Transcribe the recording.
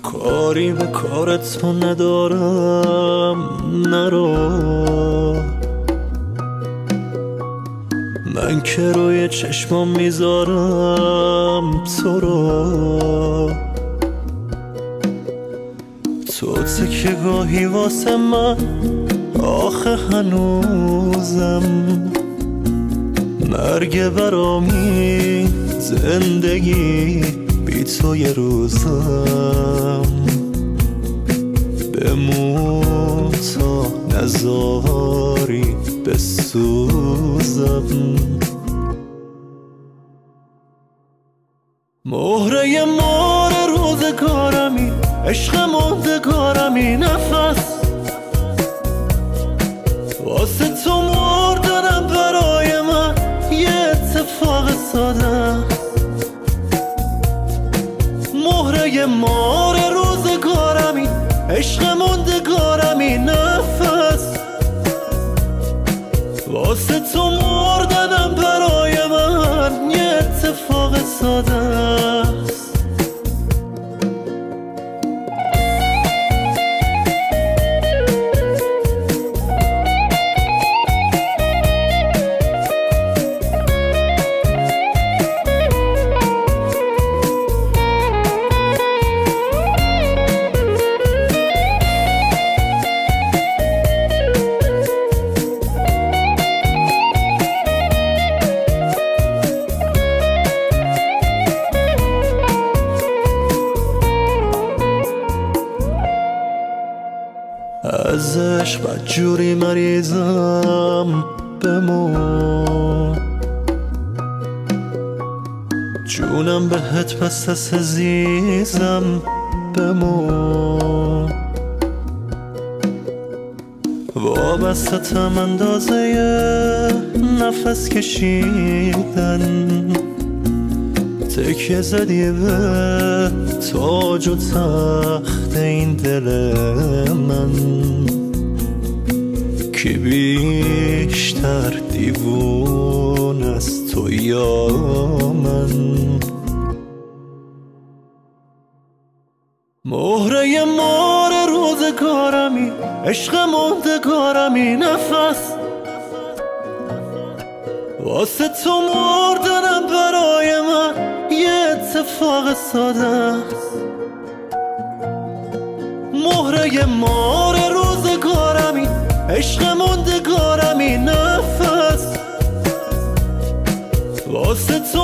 کاری به کارت تو ندارم، نرو. من که روی چشمام میذارم تو رو. تو تکه گاهی واسه من آخه هنوزم مرگ برامی، زندگی بی تو یه روزم. بمون تا نزاری بسوزم. مهره مار روزگارمی، عشق موندگارمی، نفس واسه تو مردنم برای من یه اتفاق ساده. مهره مار روزگارمی، عشق موندگارمی، نفس واسه تو مردنم برای من یه اتفاق ساده است. از عشق بدجوری مریضم، بمون جونم بهت بست است عزیزم، بمون وابستم اندازه نفس کشیدن. تکیه زدی به تاج و تخت این دل من، کی بیشتر دیوون از تو یا من. مهره مار روزگارمی، عشق موندگارمی، نفس واسه تو مردنم برای من یه اتفاق ساده است. مهره مار روزگارمی، عشق موندگارمی، نفس واسه تو